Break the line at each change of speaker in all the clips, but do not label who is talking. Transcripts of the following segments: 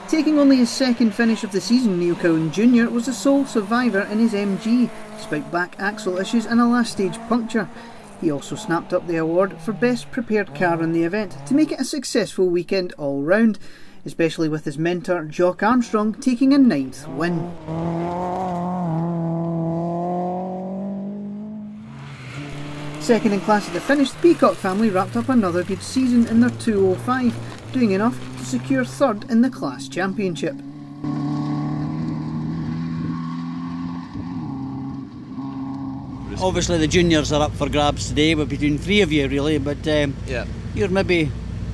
Taking only his second finish of the season, Neil Cowan Jr. was the sole survivor in his MG, despite back axle issues and a last stage puncture. He also snapped up the award for Best Prepared Car in the event to make it a successful weekend all round, especially with his mentor Jock Armstrong taking a 9th win. Second in class at the finish, the Peacock family wrapped up another good season in their 205, doing enough to secure third in the class championship.
Obviously the juniors are up for grabs today, we're between three of you really, but you're maybe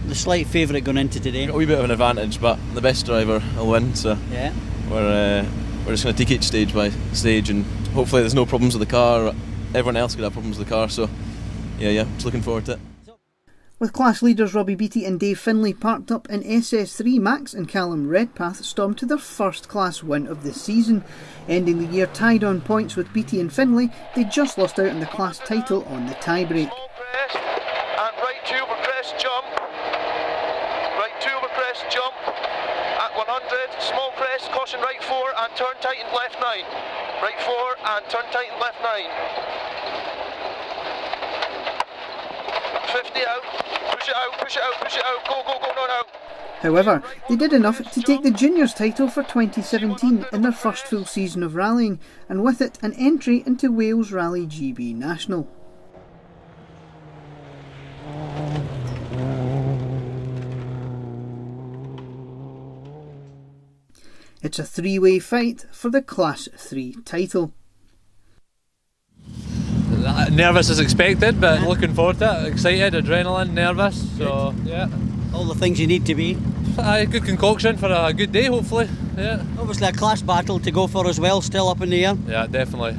the slight favourite going into today.
Got a wee bit of an advantage, but the best driver will win, so
yeah.
We're just going to take each stage by stage, and hopefully there's no problems with the car. Everyone else could have problems with the car, so yeah, just looking forward to it.
With class leaders Robbie Beattie and Dave Finlay parked up in SS3, Max and Callum Redpath stormed to their first class win of the season. Ending the year tied on points with Beattie and Finlay, they just lost out on the class title on the tiebreak.
And right 2 over crest jump. Right 2 over crest jump. At 100, small crest, caution right 4 and turn tight and left 9. Right 4 and turn tight and left 9. 50 out, push it out, push it out, push it out, go, no.
However, they did enough to take the juniors title for 2017 in their first full season of rallying, and with it an entry into Wales Rally GB National. It's a three-way fight for the Class 3 title.
Nervous as expected, but looking forward to it. Excited, adrenaline, nervous, so yeah.
All the things you need to be.
A good concoction for a good day, hopefully. Yeah.
Obviously a class battle to go for as well, still up in the air.
Yeah, definitely.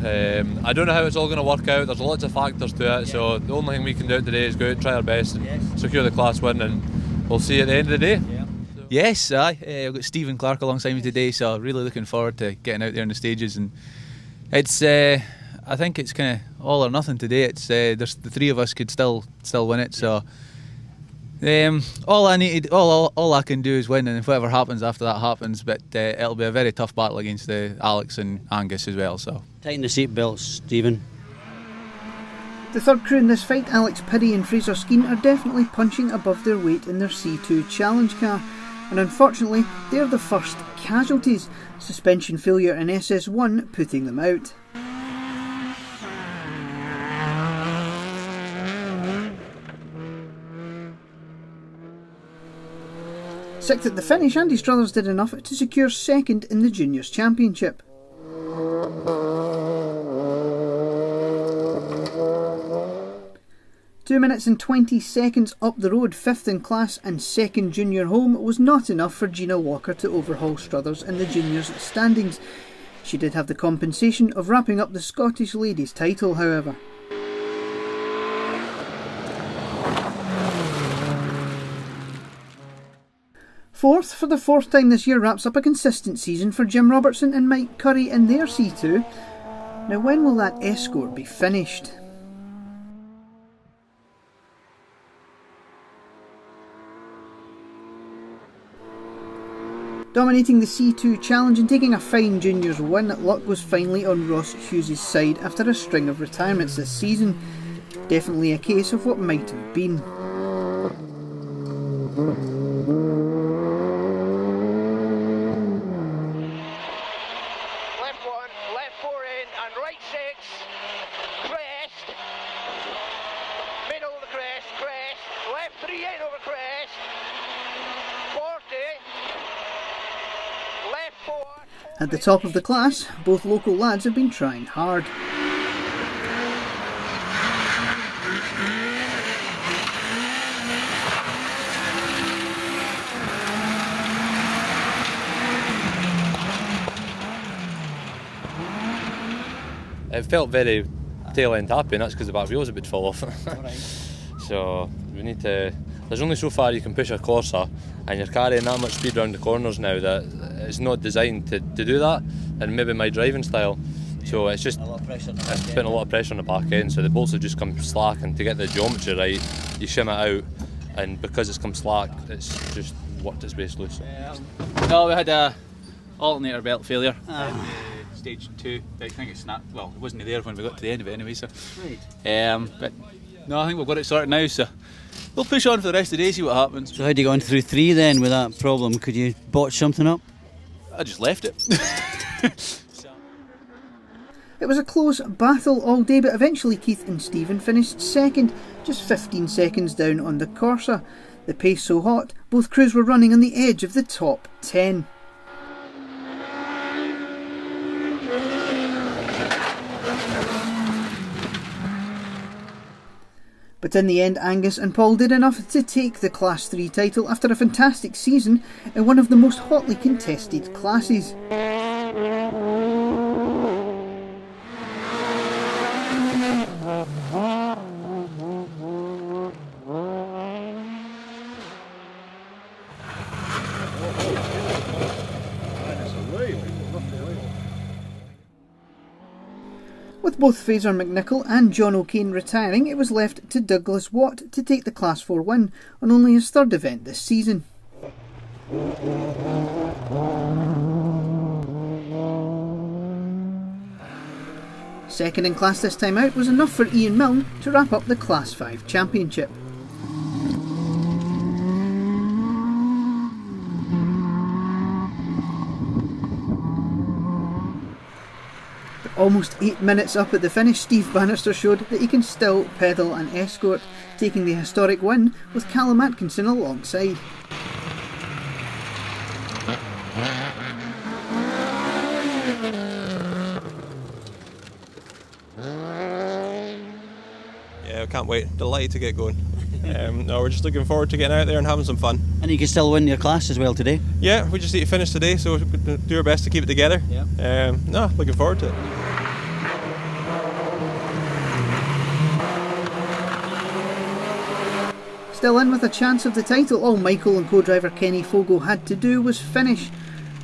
I don't know how it's all going to work out. There's lots of factors to it, so the only thing we can do today is go out and try our best and secure the class win, and we'll see you at the end of the day.
Yeah. Yes, I've got Stephen Clark alongside me today, so really looking forward to getting out there on the stages. And it's, I think it's kind of all or nothing today. It's there's the three of us could still win it. So all I can do is win, and if whatever happens after that happens. But it'll be a very tough battle against Alex and Angus as well. So
tighten the seat belts, Stephen.
The third crew in this fight, Alex Piddy and Fraser Skeen, are definitely punching above their weight in their C2 challenge car, and unfortunately they're the first casualties, suspension failure in SS1 putting them out. Sixth at the finish, Andy Struthers did enough to secure second in the Juniors Championship. Two minutes and 20 seconds up the road, fifth in class and second junior home, was not enough for Gina Walker to overhaul Struthers in the juniors standings. She did have the compensation of wrapping up the Scottish ladies title, however. Fourth, for the fourth time this year, wraps up a consistent season for Jim Robertson and Mike Curry in their C2. Now when will that escort be finished? Dominating the C2 challenge and taking a fine juniors win, luck was finally on Ross Hughes' side after a string of retirements this season. Definitely a case of what might have been. At the top of the class, both local lads have been trying hard.
It felt very tail end happy, and that's because the back wheels a bit fall off. So we need to. There's only so far you can push a Corsa, and you're carrying that much speed around the corners now that it's not designed to do that, and maybe my driving style. So it's just it's putting a lot of pressure on the back end, so the bolts have just come slack, and to get the geometry right, you shim it out, and because it's come slack, it's just worked its base loose.
No, we had a alternator belt failure. Stage 2. I think it snapped. Well, it wasn't there when we got to the end of it anyway. So,
Right.
but no, I think we've got it sorted now. So we'll push on for the rest of the day, see what happens.
So how do you go on through 3 then with that problem? Could you botch something up?
I just left it.
It was a close battle all day, but eventually Keith and Stephen finished second, just 15 seconds down on the Corsa. The pace so hot, both crews were running on the edge of the top 10. But in the end, Angus and Paul did enough to take the Class 3 title after a fantastic season in one of the most hotly contested classes. With both Fraser McNichol and John O'Kane retiring, it was left to Douglas Watt to take the Class 4 win on only his third event this season. Second in class this time out was enough for Ian Milne to wrap up the Class 5 championship. Almost 8 minutes up at the finish, Steve Bannister showed that he can still pedal and escort, taking the historic win with Callum Atkinson alongside.
Yeah, I can't wait. Delighted to get going. No, we're just looking forward to getting out there and having some fun.
And you can still win your class as well today?
Yeah, we just need to finish today, so we'll do our best to keep it together.
Yeah.
No, looking forward to it.
Still in with a chance of the title, all Michael and co-driver Kenny Fogo had to do was finish.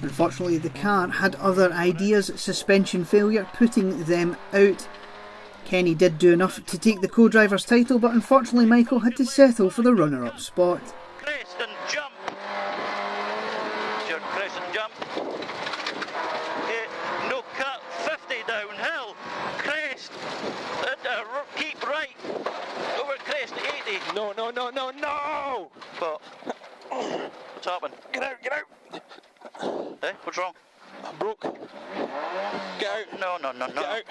Unfortunately, the car had other ideas, suspension failure putting them out. Kenny did do enough to take the co-driver's title, but unfortunately Michael had to settle for the runner-up spot.
Crest and jump. It's your crest and jump. No cut, 50 downhill. Crest. Keep right. Over crest, 80. No. But what's happened? Get out. Eh? What's wrong?
I'm broke. Get out.
No.
Get out.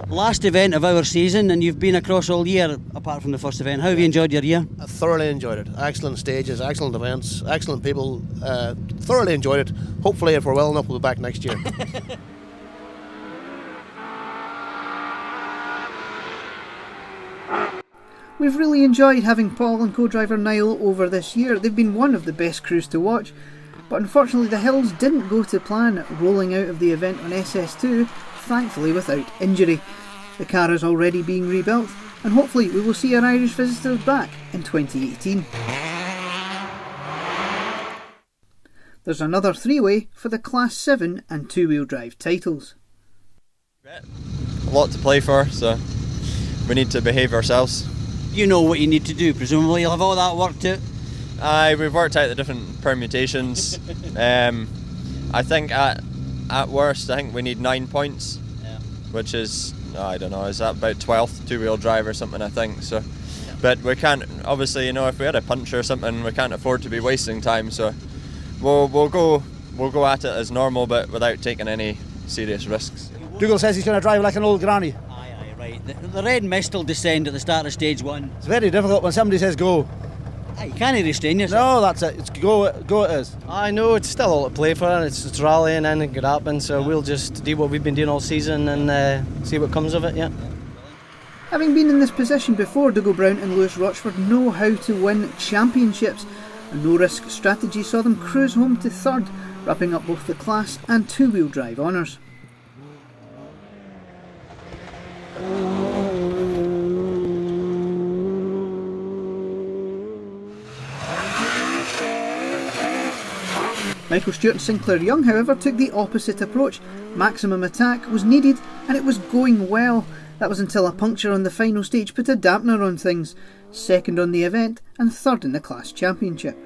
Last event of our season, and you've been across all year apart from the first event. How have you enjoyed your year?
I thoroughly enjoyed it. Excellent stages, excellent events, excellent people. Thoroughly enjoyed it. Hopefully, if we're well enough, we'll be back next year.
We've really enjoyed having Paul and co-driver Niall over this year. They've been one of the best crews to watch, but unfortunately the hills didn't go to plan, rolling out of the event on SS2, thankfully without injury. The car is already being rebuilt, and hopefully we will see our Irish visitors back in 2018. There's another three-way for the Class 7 and two-wheel drive titles.
A lot to play for, so we need to behave ourselves.
You know what you need to do, presumably you'll have all that worked out.
We've worked out the different permutations. I think at worst, I think we need 9 points, which is, I don't know, is that about 12th two-wheel drive or something, I think. So, but we can't, obviously, if we had a punch or something, we can't afford to be wasting time. So we'll go at it as normal, but without taking any serious risks.
Dougal says he's going to drive like an old granny.
Aye, right. The red mist will descend at the start of stage 1.
It's very difficult when somebody says go.
You can't restrain yourself.
No, that's it. It's go it is.
I know it's still all to play for, and it's rallying and it could happen. So we'll just do what we've been doing all season and see what comes of it. Yeah.
Having been in this position before, Dougal Brown and Lewis Rochford know how to win championships. A no-risk strategy saw them cruise home to third, wrapping up both the class and two-wheel drive honours. Michael Stewart and Sinclair Young, however, took the opposite approach. Maximum attack was needed, and it was going well. That was until a puncture on the final stage put a dampener on things. Second on the event, and third in the class championship.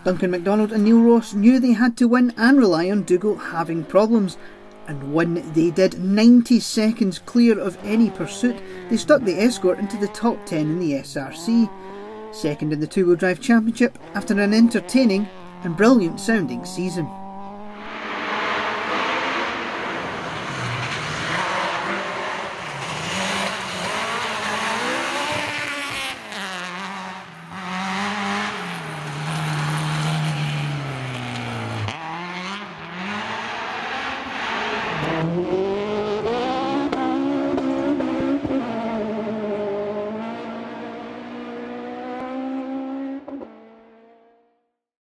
Duncan MacDonald and Neil Ross knew they had to win and rely on Dougal having problems. And when they did, 90 seconds clear of any pursuit, they stuck the Escort into the top 10 in the SRC. Second in the two-wheel drive championship after an entertaining and brilliant sounding season.